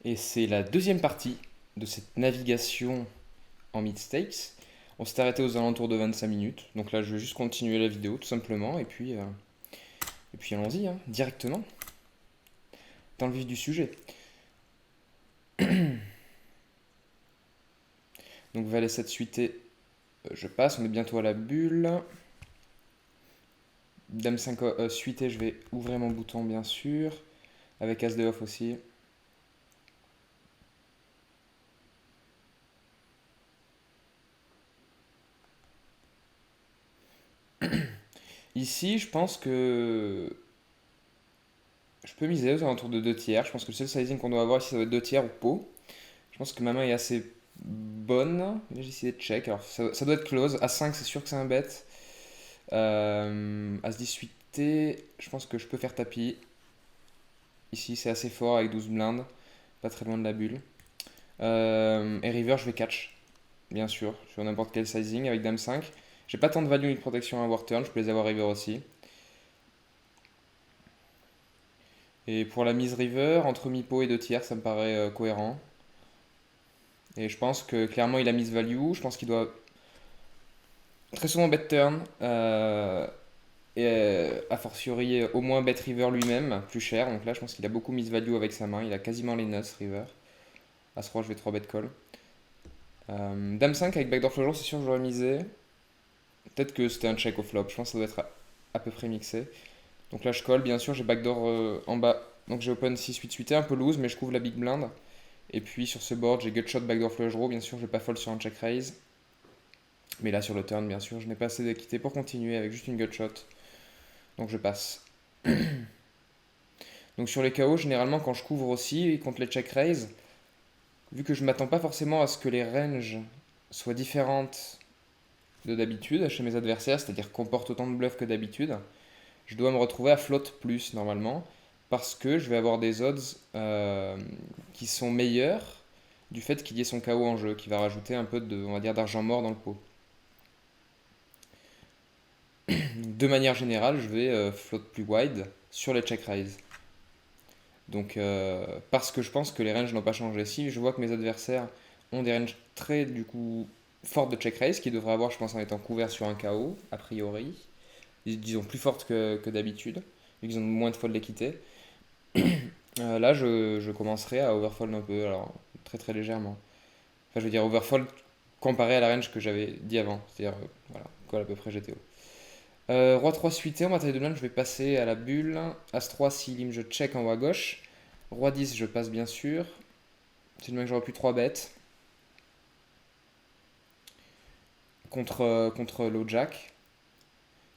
Et c'est la deuxième partie de cette navigation en mid-stakes. On s'est arrêté aux alentours de 25 minutes. Donc là, je vais juste continuer la vidéo tout simplement. Et puis allons-y, hein, directement dans le vif du sujet. Donc valet 7 suité, je passe. On est bientôt à la bulle. Dame 5 suité, je vais ouvrir mon bouton bien sûr. Avec As de off aussi. Ici, je pense que je peux miser aux alentours de 2 tiers. Je pense que le seul sizing qu'on doit avoir ici, ça doit être 2 tiers ou pot. Je pense que ma main est assez bonne. J'ai essayé de check. Alors, ça doit être close. A5, c'est sûr que c'est un bet. As-10 suité, je pense que je peux faire tapis. Ici, c'est assez fort avec 12 blindes. Pas très loin de la bulle. Et river, je vais catch. Bien sûr, sur n'importe quel sizing avec dame 5. J'ai pas tant de value ni de protection à war turn. Je peux les avoir river aussi. Et pour la mise river, entre mi-pot et 2 tiers, ça me paraît cohérent. Et je pense que clairement il a mise value. Je pense qu'il doit très souvent bet turn. Et a fortiori au moins bet river lui-même, plus cher. Donc là je pense qu'il a beaucoup mise value avec sa main. Il a quasiment les nuts river. As-roi, je vais 3 bet call. Dame 5 avec backdoor flush draw, c'est sûr que j'aurais misé. Peut-être que c'était un check au flop. Je pense que ça doit être à peu près mixé. Donc là je colle, bien sûr, j'ai backdoor en bas. Donc j'ai open 6 8 8 un peu loose, mais je couvre la big blind. Et puis sur ce board, j'ai gutshot backdoor flush draw. Bien sûr, je vais pas fold sur un check raise. Mais là sur le turn, bien sûr, je n'ai pas assez d'équité pour continuer avec juste une gutshot. Donc je passe. Donc sur les KO, généralement quand je couvre aussi contre les check raise, vu que je m'attends pas forcément à ce que les ranges soient différentes de d'habitude chez mes adversaires, c'est-à-dire qu'on porte autant de bluff que d'habitude, je dois me retrouver à flotte plus normalement, parce que je vais avoir des odds qui sont meilleurs du fait qu'il y ait son KO en jeu, qui va rajouter un peu de, on va dire, d'argent mort dans le pot. De manière générale, je vais float plus wide sur les check raise. Donc, parce que je pense que les ranges n'ont pas changé. Si je vois que mes adversaires ont des ranges très, du coup, fortes de check raise, qu'ils devraient avoir, je pense, en étant couverts sur un KO, a priori, disons plus fortes que d'habitude, vu qu'ils ont moins de fold d'équité. Là, je commencerai à overfold un peu, alors très très légèrement. Enfin, je veux dire overfold comparé à la range que j'avais dit avant, c'est-à-dire, voilà, call à peu près GTO. Roi 3 suité, en bataille de blindes, je vais passer à la bulle. As 3, si lim, je check en haut à gauche. Roi 10, je passe bien sûr. C'est une main que j'aurais pu 3 bêtes. Contre low jack.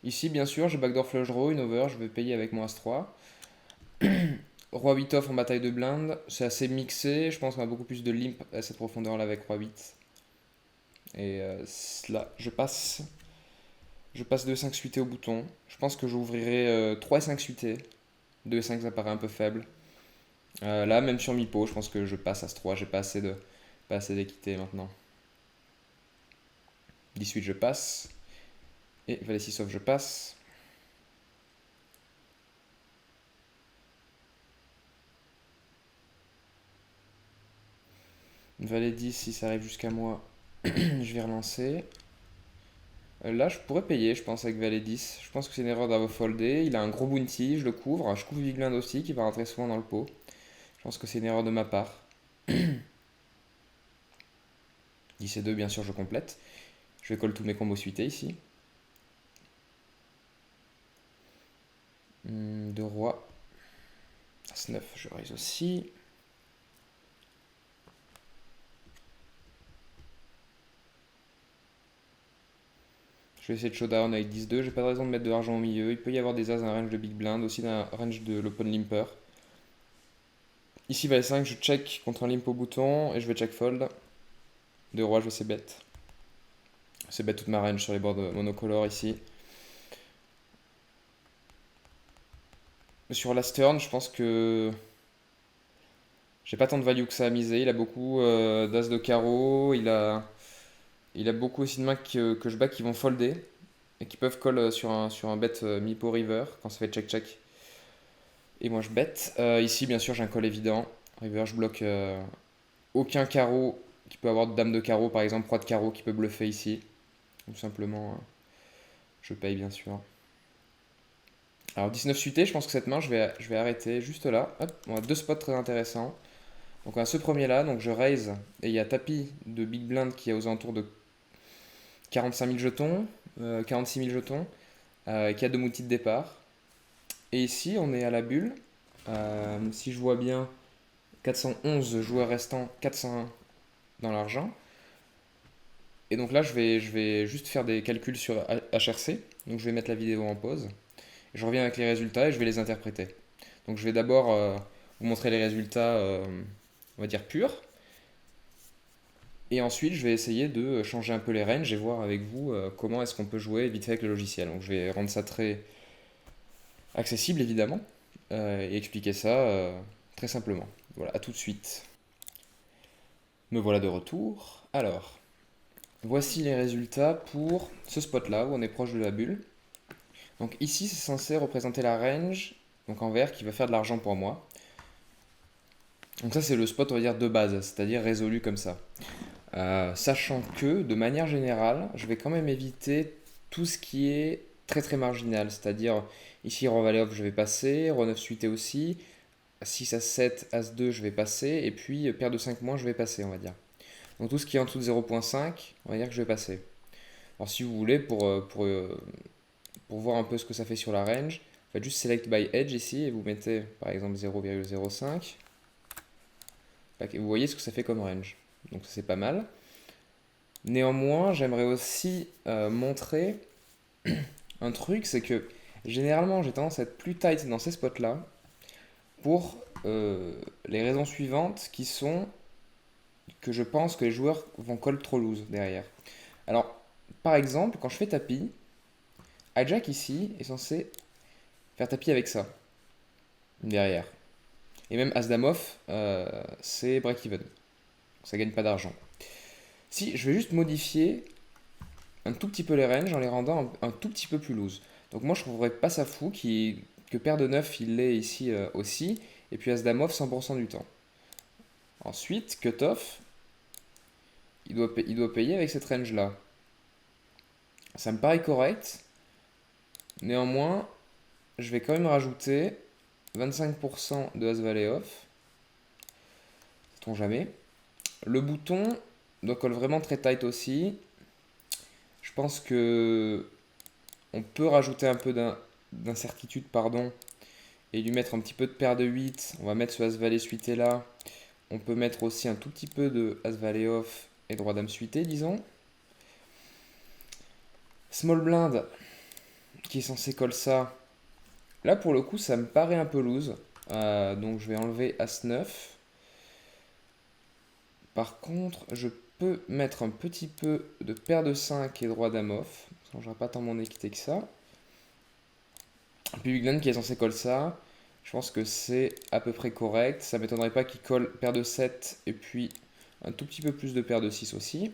Ici, bien sûr, j'ai backdoor flush draw, une over, je vais payer avec mon As 3. Roi 8 off en bataille de blindes, c'est assez mixé. Je pense qu'on a beaucoup plus de limp à cette profondeur là avec Roi 8. Et là, je passe. Je passe 2 5 suité au bouton. Je pense que j'ouvrirai 3 et 5 suité. 2 et 5 ça paraît un peu faible. Là, même sur mi-pot, je pense que je passe As-3. J'ai pas assez d'équité maintenant. 18, je passe. Et Valet 6 off, je passe. Valet 10, si ça arrive jusqu'à moi, je vais relancer. Là, je pourrais payer, je pense, avec Valet 10. Je pense que c'est une erreur d'avoir foldé. Il a un gros bounty, je le couvre. Je couvre Big Blind aussi, qui va rentrer souvent dans le pot. Je pense que c'est une erreur de ma part. 10 et 2, bien sûr, je complète. Je vais call tous mes combos suités ici. De roi. As-9, je raise aussi. Je vais essayer de showdown avec 10-2. J'ai pas de raison de mettre de l'argent au milieu. Il peut y avoir des as dans un range de big blind, aussi dans un range de l'open limper. Ici, valet 5, je check contre un limp au bouton et je vais check fold. De roi, je vais c'est bet. C'est bet toute ma range sur les bords monocolores ici. Sur last turn, je pense que j'ai pas tant de value que ça à miser. Il a beaucoup d'as de carreau. Il a beaucoup aussi de mains que je back qui vont folder et qui peuvent call sur un bet mi-pot river quand ça fait check-check. Et moi je bet. Ici, bien sûr, j'ai un call évident. River, je bloque aucun carreau qui peut avoir de dame de carreau, par exemple, roi de carreau qui peut bluffer ici. Tout simplement, je paye bien sûr. Alors 19 suité, je pense que cette main, je vais arrêter juste là. Hop, on a deux spots très intéressants. Donc on a ce premier là, donc je raise, et il y a tapis de big blind qui est aux alentours de 45 000 jetons, 46 000 jetons, qui a deux multis de départ. Et ici, on est à la bulle. Si je vois bien, 411 joueurs restants, 401 dans l'argent. Et donc là, je vais juste faire des calculs sur HRC. Donc je vais mettre la vidéo en pause. Je reviens avec les résultats et je vais les interpréter. Donc je vais d'abord vous montrer les résultats, on va dire purs. Et ensuite, je vais essayer de changer un peu les ranges et voir avec vous comment est-ce qu'on peut jouer vite fait avec le logiciel. Donc je vais rendre ça très accessible évidemment et expliquer ça très simplement. Voilà, à tout de suite. Me voilà de retour. Alors, voici les résultats pour ce spot-là où on est proche de la bulle. Donc ici, c'est censé représenter la range, donc en vert, qui va faire de l'argent pour moi. Donc ça, c'est le spot, on va dire, de base, c'est-à-dire résolu comme ça. Sachant que, de manière générale, je vais quand même éviter tout ce qui est très très marginal, c'est-à-dire ici roi valet off je vais passer, roi 9 suité aussi, 6 as 7, as 2 je vais passer, et puis paire de 5 moins je vais passer on va dire. Donc tout ce qui est en dessous de 0.5, on va dire que je vais passer. Alors si vous voulez, pour voir un peu ce que ça fait sur la range, vous faites juste select by edge ici, et vous mettez par exemple 0,05. Et vous voyez ce que ça fait comme range. Donc ça c'est pas mal. Néanmoins, j'aimerais aussi montrer un truc, c'est que généralement j'ai tendance à être plus tight dans ces spots-là pour les raisons suivantes qui sont que je pense que les joueurs vont call trop loose derrière. Alors, par exemple, quand je fais tapis, hijack ici est censé faire tapis avec ça derrière. Et même as-dame off, c'est break-even. Ça gagne pas d'argent. Si je vais juste modifier un tout petit peu les ranges en les rendant un tout petit peu plus loose. Donc moi je trouverais pas ça fou que paire de 9 il l'est ici aussi, et puis as-dame off 100% du temps. Ensuite, cut-off, il doit payer avec cette range là. Ça me paraît correct. Néanmoins, je vais quand même rajouter 25% de as-valet off. Sait-on jamais. Le bouton doit coller vraiment très tight aussi. Je pense que on peut rajouter un peu d'incertitude, pardon, et lui mettre un petit peu de paire de 8. On va mettre ce as-valet suité là. On peut mettre aussi un tout petit peu de as-valet off et de roi-dame suité, disons. Small blind, qui est censé call ça. Là, pour le coup, ça me paraît un peu loose. Donc, je vais enlever as-9. Par contre, je peux mettre un petit peu de paire de 5 et de roi-dame off. Ça ne changera pas tant mon équité que ça. Puis Bigland qui est censé call ça. Je pense que c'est à peu près correct. Ça m'étonnerait pas qu'il colle paire de 7 et puis un tout petit peu plus de paire de 6 aussi.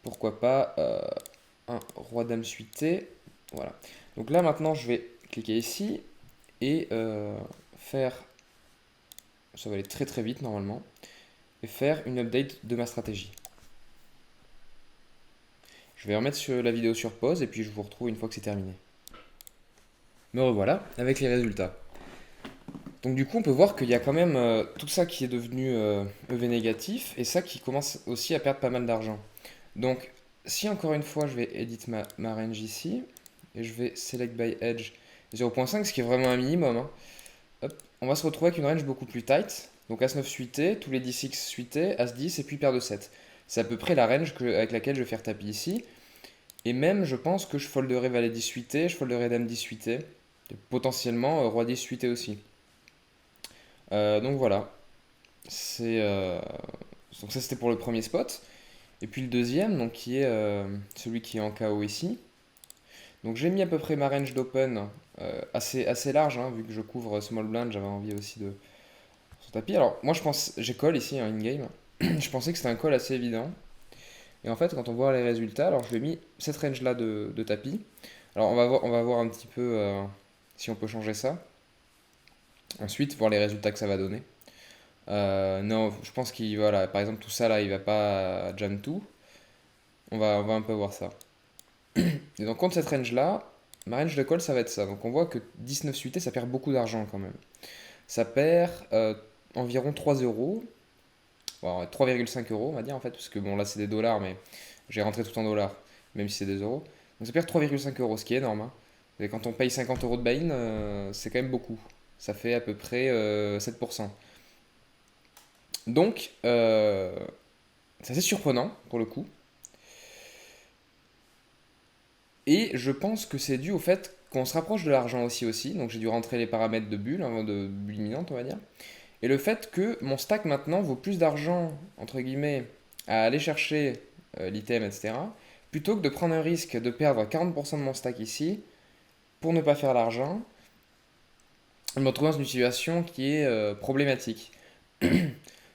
Pourquoi pas un roi-dame suité. Voilà. Donc là maintenant je vais cliquer ici et faire, ça va aller très très vite normalement, et faire une update de ma stratégie. Je vais remettre la vidéo sur pause et puis je vous retrouve une fois que c'est terminé. Me revoilà avec les résultats. Donc du coup on peut voir qu'il y a quand même tout ça qui est devenu EV négatif et ça qui commence aussi à perdre pas mal d'argent. Donc si encore une fois je vais edit ma range ici et je vais select by edge 0.5, ce qui est vraiment un minimum, hein. Hop, on va se retrouver avec une range beaucoup plus tight. Donc As-9 suité, tous les D6 suités, As-10 et puis paire de 7. C'est à peu près la range avec laquelle je vais faire tapis ici. Et même je pense que je folderai Valet 10 suité, je folderai Dame 10 suité. Et potentiellement Roi 10 suité aussi. Donc voilà. Donc ça c'était pour le premier spot. Et puis le deuxième, donc qui est celui qui est en KO ici. Donc j'ai mis à peu près ma range d'open assez large, hein, vu que je couvre small blind, j'avais envie aussi de son tapis. Alors moi je pense, j'ai call ici en in-game, je pensais que c'était un call assez évident. Et en fait quand on voit les résultats, alors je lui ai mis cette range là de tapis. Alors on va voir un petit peu si on peut changer ça. Ensuite voir les résultats que ça va donner. Non, je pense qu'il, voilà, par exemple, tout ça là, il va pas jam tout. On va un peu voir ça. Et donc, contre cette range là, ma range de call, ça va être ça. Donc, on voit que 19 suité, ça perd beaucoup d'argent quand même. Ça perd environ 3 euros. Bon, 3,5 euros, on va dire en fait, parce que bon, là c'est des dollars, mais j'ai rentré tout en dollars, même si c'est des euros. Donc ça perd 3,5 euros, ce qui est énorme, hein. Et quand on paye 50 euros de buy-in, c'est quand même beaucoup. Ça fait à peu près 7%. Donc, c'est assez surprenant pour le coup. Et je pense que c'est dû au fait qu'on se rapproche de l'argent aussi. Donc j'ai dû rentrer les paramètres de bulle, hein, de bulle imminente, on va dire. Et le fait que mon stack maintenant vaut plus d'argent, entre guillemets, à aller chercher l'item, etc., plutôt que de prendre un risque de perdre 40% de mon stack ici pour ne pas faire l'argent, je me retrouve dans une situation qui est problématique.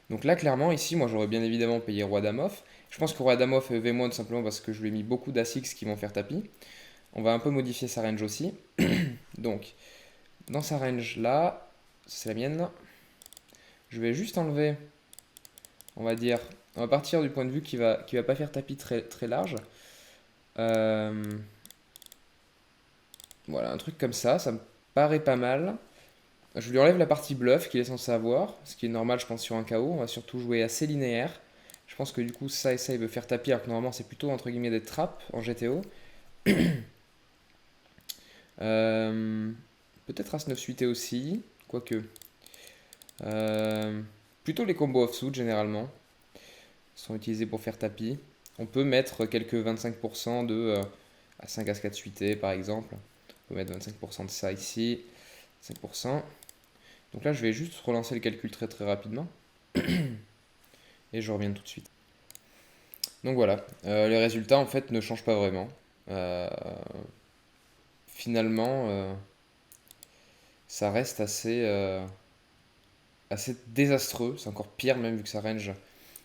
Donc là, clairement, ici, moi j'aurais bien évidemment payé Roi Damof. Je pense que Roi Damof est V- tout simplement parce que je lui ai mis beaucoup d'A6 qui vont faire tapis. On va un peu modifier sa range aussi. Donc, dans sa range là, c'est la mienne. Je vais juste enlever, on va dire, on va partir du point de vue qui va pas faire tapis très, très large. Euh, voilà, un truc comme ça me paraît pas mal. Je lui enlève la partie bluff qu'il est censé avoir, ce qui est normal, je pense, sur un KO. On va surtout jouer assez linéaire. Je pense que du coup, ça et ça, il veut faire tapis, alors que normalement, c'est plutôt entre guillemets des trappes en GTO. Euh, Peut-être As-9 suité aussi, quoique. Euh, Plutôt les combos offsuit généralement sont utilisés pour faire tapis. On peut mettre quelques 25% de à 5 As 4 suité par exemple. On peut mettre 25% de ça ici, 5%. Donc là, je vais juste relancer le calcul très très rapidement et je reviens tout de suite. Donc voilà, les résultats en fait ne changent pas vraiment. Euh, Finalement, ça reste assez désastreux. C'est encore pire même vu que ça range.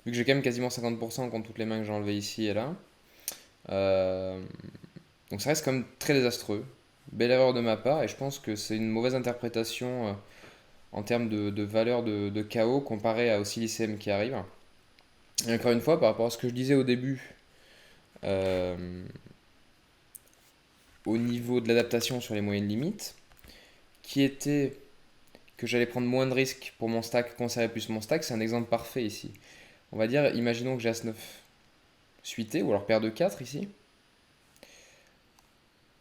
Vu que j'ai quand même quasiment 50% contre toutes les mains que j'ai enlevées ici et là. Euh, donc ça reste quand même très désastreux. Belle erreur de ma part et je pense que c'est une mauvaise interprétation en termes de valeur de KO comparé à aussi l'ICM qui arrive. Et encore une fois, par rapport à ce que je disais au début, euh, au niveau de l'adaptation sur les moyennes limites, qui était que j'allais prendre moins de risques pour mon stack, conserver plus mon stack, c'est un exemple parfait ici. On va dire, imaginons que j'ai As-9 suité, ou alors paire de 4 ici.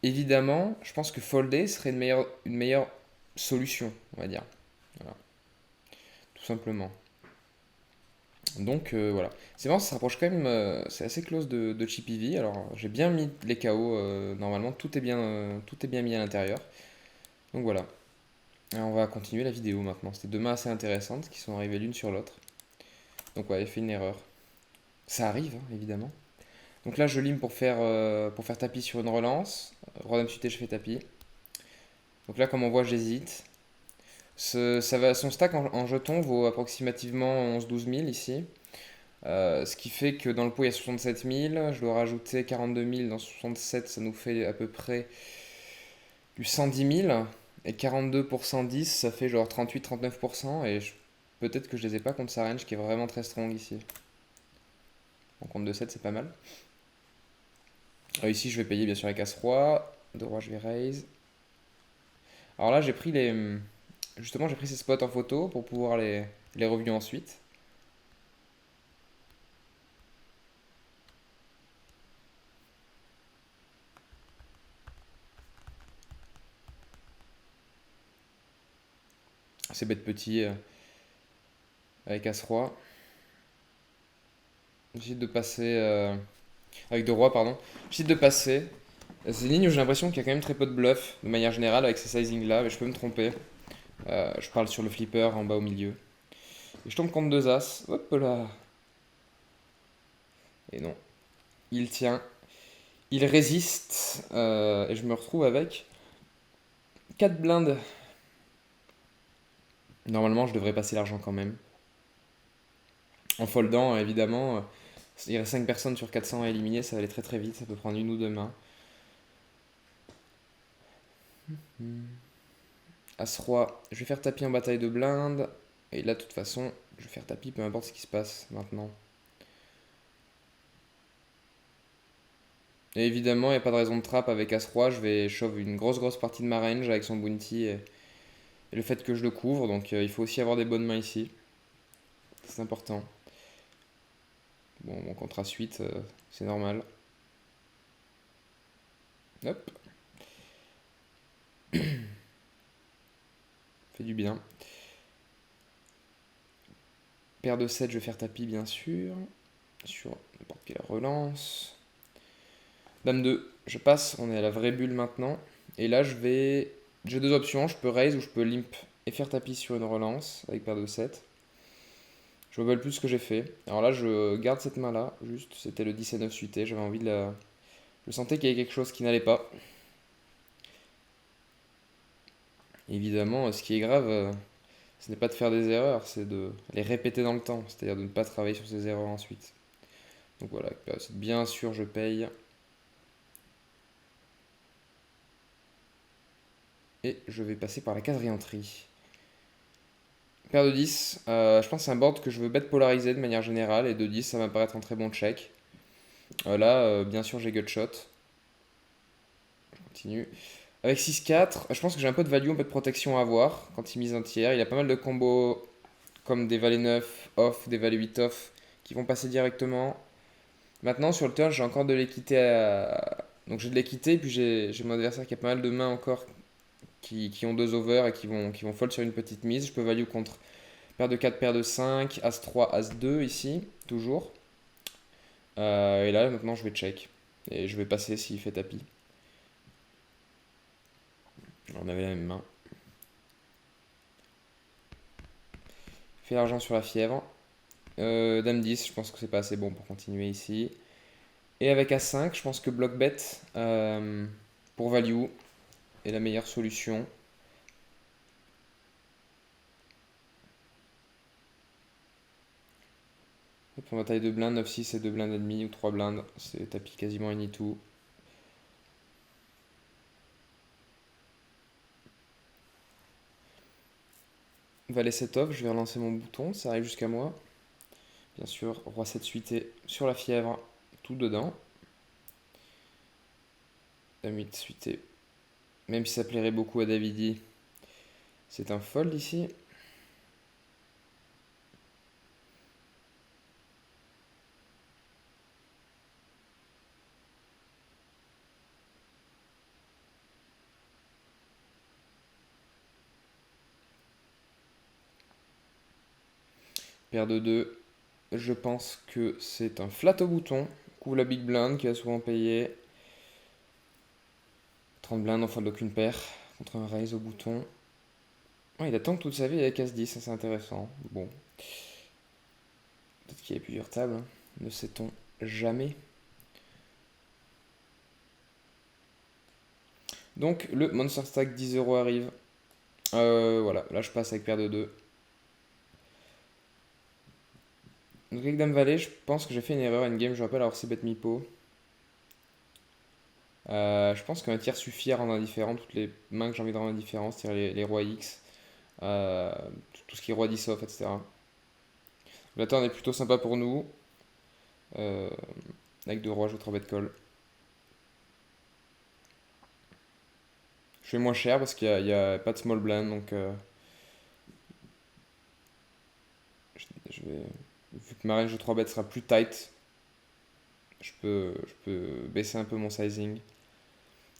Évidemment, je pense que folder serait une meilleure solution, on va dire. Voilà, tout simplement. Donc voilà. C'est marrant, ça se rapproche quand même, c'est assez close de Chippy V. Alors j'ai bien mis les KO, normalement tout est bien mis à l'intérieur. Donc voilà. Alors, on va continuer la vidéo maintenant. C'était deux mains assez intéressantes qui sont arrivées l'une sur l'autre. Donc ouais, j'ai fait une erreur. Ça arrive, hein, évidemment. Donc là, je lime pour faire tapis sur une relance. Roi dame suité, je fais tapis. Donc là, comme on voit, j'hésite. Son stack en jetons vaut approximativement 11-12 000 ici. Ce qui fait que dans le pot, il y a 67 000. Je dois rajouter 42 000 dans 67, ça nous fait à peu près du 110 000. Et 42 pour 110, ça fait genre 38-39%. Et peut-être que je les ai pas contre sa range qui est vraiment très strong ici. En compte de 7, c'est pas mal. Ici, je vais payer bien sûr avec As-Roi. De Roi, je vais raise. Alors là, justement, j'ai pris ces spots en photo pour pouvoir les review ensuite. Ces bêtes petits avec As-Roi. J'essaie de passer. Avec de Roi, pardon. J'essaie de passer. C'est une ligne où j'ai l'impression qu'il y a quand même très peu de bluff de manière générale avec ces sizing là, mais je peux me tromper. Je parle sur le flipper en bas au milieu. Et je tombe contre deux As. Hop là. Et non. Il tient. Il résiste. Et je me retrouve avec 4 blindes. Normalement, je devrais passer l'argent quand même. En foldant, évidemment, il reste 5 personnes sur 400 à éliminer, ça va aller très très vite, ça peut prendre une ou deux mains. As-Roi, je vais faire tapis en bataille de blindes. Et là, de toute façon, Je vais faire tapis, peu importe ce qui se passe maintenant. Et évidemment, il n'y a pas de raison de trap avec As-Roi. Je vais shove une grosse partie de ma range avec son bounty et le fait que je le couvre. Donc il faut aussi avoir des bonnes mains ici. C'est important. Bon, mon contre As-8, c'est normal. Hop. Fait du bien. Paire de 7, je vais faire tapis, bien sûr. Sur n'importe quelle relance. Dame 2, je passe. On est à la vraie bulle maintenant. Et là, j'ai deux options. Je peux raise ou je peux limp et faire tapis sur une relance avec paire de 7. Je me rappelle plus ce que j'ai fait. Alors là, je garde cette main-là. Juste, c'était le 10 et 9 suité. J'avais envie de la. Je sentais qu'il y avait quelque chose qui n'allait pas. Évidemment, ce qui est grave, ce n'est pas de faire des erreurs, c'est de les répéter dans le temps. C'est-à-dire de ne pas travailler sur ces erreurs ensuite. Donc voilà, bien sûr, je paye. Et je vais passer par la case re-entry. Paire de 10, je pense que c'est un board que je veux bet polariser de manière générale. Et de 10, ça va me paraître un très bon check. Là, bien sûr, j'ai gutshot. Je continue. Avec 6-4, je pense que j'ai un peu de value, un peu de protection à avoir quand il mise un tiers. Il a pas mal de combos comme des valets 9 off, des valets 8 off qui vont passer directement. Maintenant, sur le turn, j'ai encore de l'équité à. Donc j'ai de l'équité, puis j'ai mon adversaire qui a pas mal de mains encore qui ont deux over et qui vont fold sur une petite mise. Je peux value contre paire de 4, paire de 5, as 3, as 2 ici, toujours. Et là, maintenant, je vais check. Et je vais passer s'il fait tapis. On avait la même main. Fait l'argent sur la fièvre. Dame 10, je pense que c'est pas assez bon pour continuer ici. Et avec As5, je pense que block bet pour value est la meilleure solution. On va taille 2 blindes, 9-6 et 2 blindes et demi ou 3 blindes. C'est tapis quasiment any tout. Valet 7 off, je vais relancer mon bouton, ça arrive jusqu'à moi. Bien sûr, roi 7 suité sur la fièvre, tout dedans. Dame 8 suité. Même si ça plairait beaucoup à Davidi, c'est un fold ici. Paire de 2. Je pense que c'est un flat au bouton. Couvre la big blind qui a souvent payé. 30 blindes, on fold aucune paire. Contre un raise au bouton. Oh, il attend toute sa vie avec As-10, ça c'est intéressant. Bon. Peut-être qu'il y a plusieurs tables, hein. Ne sait-on jamais. Donc le Monster Stack 10€ arrive. Voilà, là je passe avec paire de 2. Donc avec Dame Valet, je pense que j'ai fait une erreur endgame, je rappelle avoir c'est bet Mipo. Je pense qu'un tiers suffit à rendre indifférent toutes les mains que j'ai envie de rendre indifférent, c'est-à-dire les rois X, euh, tout ce qui est roi 10 off, etc. La turn est plutôt sympa pour nous. Euh, avec deux rois, je vais 3 bet call. Je fais moins cher parce qu'il n'y a pas de small blind, donc je vais, vu que ma range de 3 bêtes sera plus tight, je peux baisser un peu mon sizing.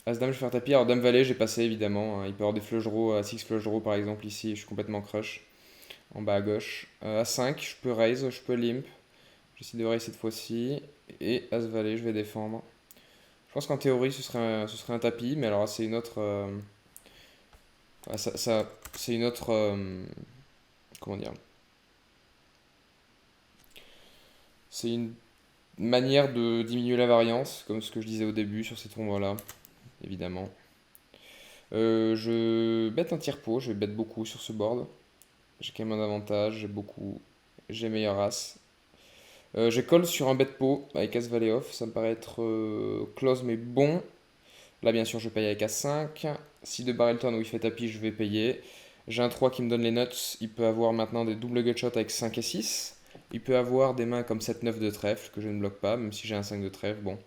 As-Dame, je vais faire tapis. Alors, Dame Valet, j'ai passé évidemment, hein. Il peut y avoir des flush draws, à 6 flush draws par exemple ici, je suis complètement crush. En bas à gauche. As-5, je peux raise, je peux limp. J'essaie de raise cette fois-ci. Et As-Valet, je vais défendre. Je pense qu'en théorie, ce serait un tapis, mais alors c'est une autre. C'est une autre. Comment dire? C'est une manière de diminuer la variance, comme ce que je disais au début sur ces tournois-là, évidemment. Je bête un tiers-pot, je vais bet beaucoup sur ce board. J'ai quand même un avantage, j'ai meilleur as. J'ai call sur un bet pot avec as valet off, ça me paraît être close mais bon. Là bien sûr je paye avec as 5. Si de barrel turn où il fait tapis je vais payer. J'ai un 3 qui me donne les nuts. Il peut avoir maintenant des doubles gutshot avec 5 et 6. Il peut avoir des mains comme 7-9 de trèfle, que je ne bloque pas, même si j'ai un 5 de trèfle. Bon.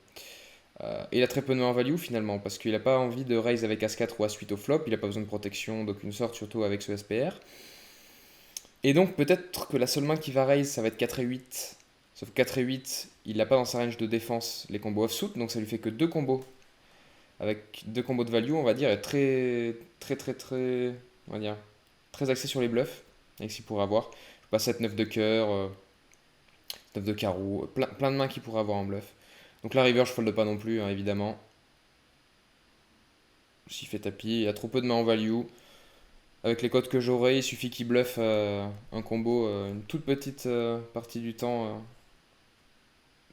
Il a très peu de mains en value finalement, parce qu'il n'a pas envie de raise avec As-4 ou As-8 au flop. Il n'a pas besoin de protection d'aucune sorte, surtout avec ce SPR. Et donc peut-être que la seule main qui va raise, ça va être 4 et 8. Sauf que 4 et 8, il n'a pas dans sa range de défense les combos offsuit, donc ça lui fait que deux combos. Avec deux combos de value, on va dire, et très, on va dire, très axé sur les bluffs, avec ce qu'il pourrait avoir. Je passe 7, 9 de cœur, 9 de carreau, plein de mains qu'il pourrait avoir en bluff. Donc la river, je fold pas non plus, hein, évidemment. S'il fait tapis, il a trop peu de mains en value. Avec les codes que j'aurai, il suffit qu'il bluffe un combo une toute petite partie du temps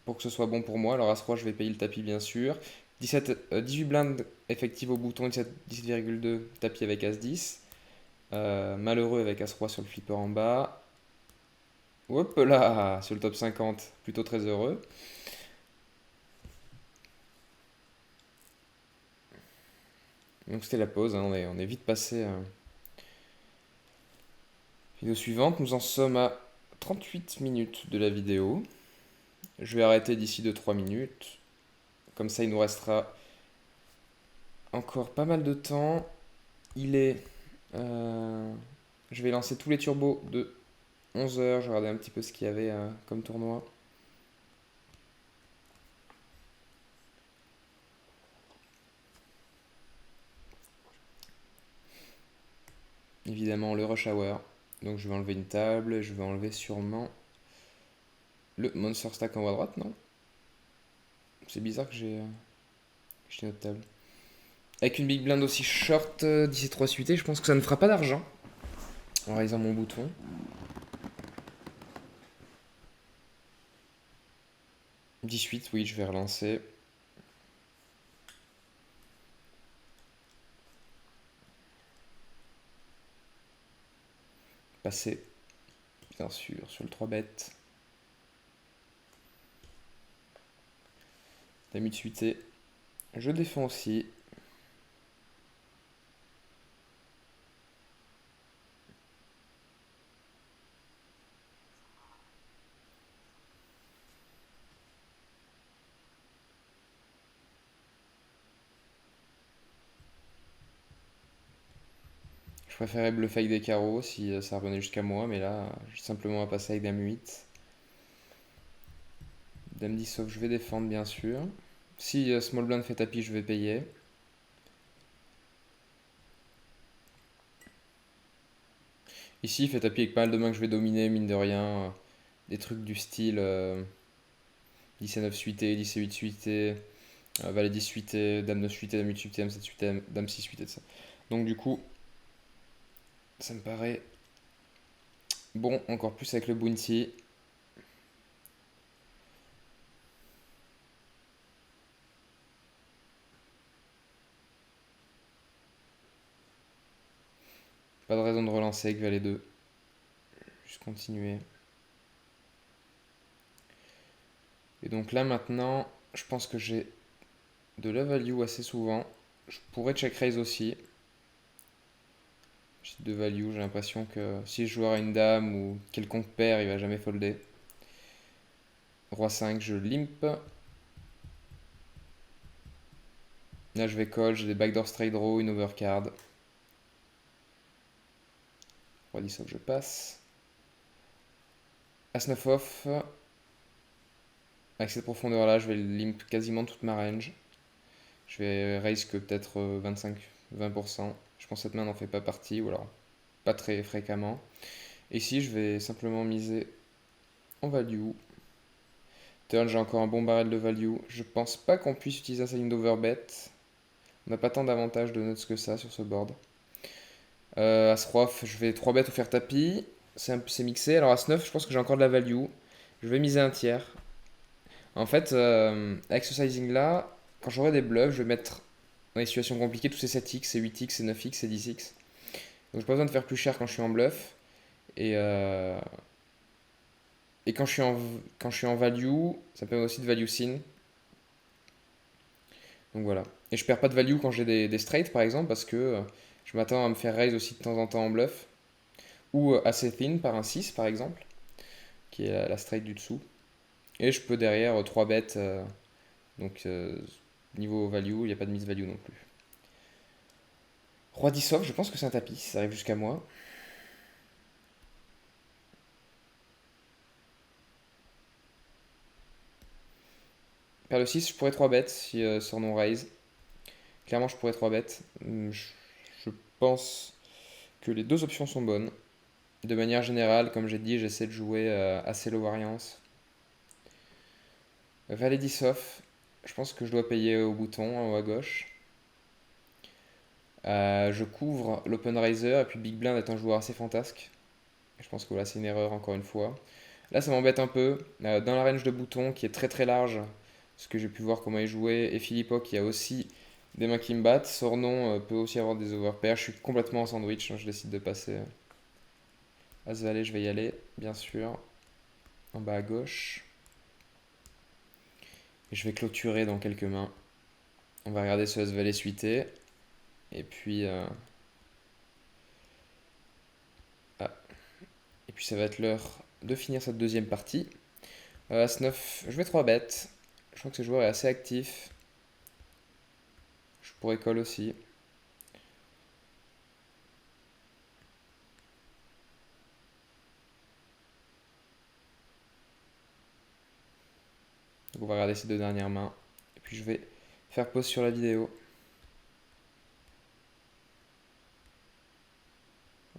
pour que ce soit bon pour moi. Alors As-Roi, je vais payer le tapis bien sûr. 18 blindes effectives au bouton, 17,2 tapis avec As-10. Malheureux avec As-Roi sur le flipper en bas. Hop là, sur le top 50, plutôt très heureux. Donc c'était la pause, hein, on est vite passé. Vidéo suivante, nous en sommes à 38 minutes de la vidéo. Je vais arrêter d'ici 2-3 minutes. Comme ça, il nous restera encore pas mal de temps. Il est. Je vais lancer tous les turbos de 11 heures. Je vais regarder un petit peu ce qu'il y avait comme tournoi. Évidemment, le rush hour. Donc je vais enlever une table. Je vais enlever sûrement le monster stack en haut à droite, non? C'est bizarre que j'ai notre table. Avec une big blind aussi short, 17-3 suité, je pense que ça ne fera pas d'argent. En raisant mon bouton. 18, oui, je vais relancer. Passer, bien sûr, sur le 3 bêtes. Dame de suité. Je défends aussi. Je préférais bluffer avec des carreaux si ça revenait jusqu'à moi, mais là, j'ai simplement à passer avec dame 8. Dame 10 sauf, je vais défendre bien sûr. Si small blind fait tapis, je vais payer. Ici, il fait tapis avec pas mal de mains que je vais dominer, mine de rien. Des trucs du style 10 et 9 suité, 10 et 8 suité, valet 10 suité, dame 9 suité, dame 8 suité, dame 7 suité, dame 6 suité, de ça. Donc du coup, ça me paraît bon, encore plus avec le bounty. Pas de raison de relancer avec valet 2. Juste continuer. Et donc là maintenant, je pense que j'ai de la value assez souvent. Je pourrais check raise aussi. J'ai de value, j'ai l'impression que si je jouerai une dame ou quelconque paire, il va jamais folder. Roi 5, je limp. Là je vais call, j'ai des backdoor straight draw, une overcard. Roi 10 off, je passe. As 9 off. Avec cette profondeur là, je vais limp quasiment toute ma range. Je vais raise que peut-être 25-20%. Je pense que cette main n'en fait pas partie, ou alors pas très fréquemment. Et ici, je vais simplement miser en value. Turn, j'ai encore un bon barrel de value. Je pense pas qu'on puisse utiliser un sign d'overbet. On n'a pas tant d'avantages de notes que ça sur ce board. As-Roi, je vais 3 bêtes ou faire tapis. C'est mixé. Alors As-9, je pense que j'ai encore de la value. Je vais miser un tiers. En fait, avec ce sizing là, quand j'aurai des bluffs, je vais mettre dans les situations compliquées tous ces 7x, ces 8x, ces 9x, ces 10x. Donc j'ai pas besoin de faire plus cher quand je suis en bluff. Et, et quand je suis en value, ça permet aussi de value sin. Donc voilà. Et je perds pas de value quand j'ai des straights par exemple parce que Je m'attends à me faire raise aussi de temps en temps en bluff. Ou assez thin par un 6 par exemple, qui est la straight du dessous. Et je peux derrière 3 bêtes, donc niveau value, il n'y a pas de miss value non plus. Roi 10 off, je pense que c'est un tapis, ça arrive jusqu'à moi. Paire de 6, je pourrais 3 bêtes si sur non raise. Clairement, je pourrais 3 bêtes. Je pense que les deux options sont bonnes. De manière générale, comme j'ai dit, j'essaie de jouer assez low variance. Valet 10 off, je pense que je dois payer au bouton en haut à gauche. Je couvre l'open raiser et puis Big Blind est un joueur assez fantasque. Je pense que voilà, c'est une erreur encore une fois. Là, ça m'embête un peu. Dans la range de boutons qui est très très large, parce que j'ai pu voir comment il jouait, et Philippot qui a aussi des mains qui me battent. Sornon peut aussi avoir des overpairs. Je suis complètement en sandwich, hein, je décide de passer. As-Valet, je vais y aller, bien sûr. En bas à gauche. Et je vais clôturer dans quelques mains. On va regarder ce As-Valet suité. Et puis, ah. Et puis ça va être l'heure de finir cette deuxième partie. As-9, je mets 3 bêtes. Je crois que ce joueur est assez actif. Je pourrais call aussi. Donc on va regarder ces deux dernières mains. Et puis je vais faire pause sur la vidéo.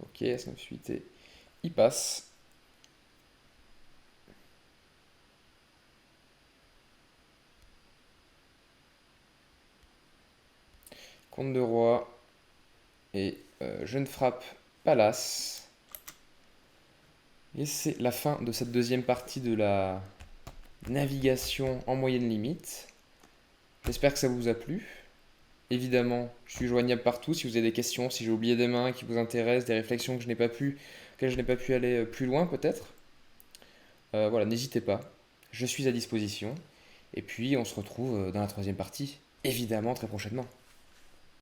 Ok, As-9 suité. Il passe. Comte de roi. Et je ne frappe pas l'as. Et c'est la fin de cette deuxième partie de la navigation en moyenne limite. J'espère que ça vous a plu. Évidemment, je suis joignable partout si vous avez des questions, si j'ai oublié des mains qui vous intéressent, des réflexions que je n'ai pas pu, que je n'ai pas pu aller plus loin peut-être. Voilà, n'hésitez pas. Je suis à disposition. Et puis on se retrouve dans la troisième partie, évidemment très prochainement.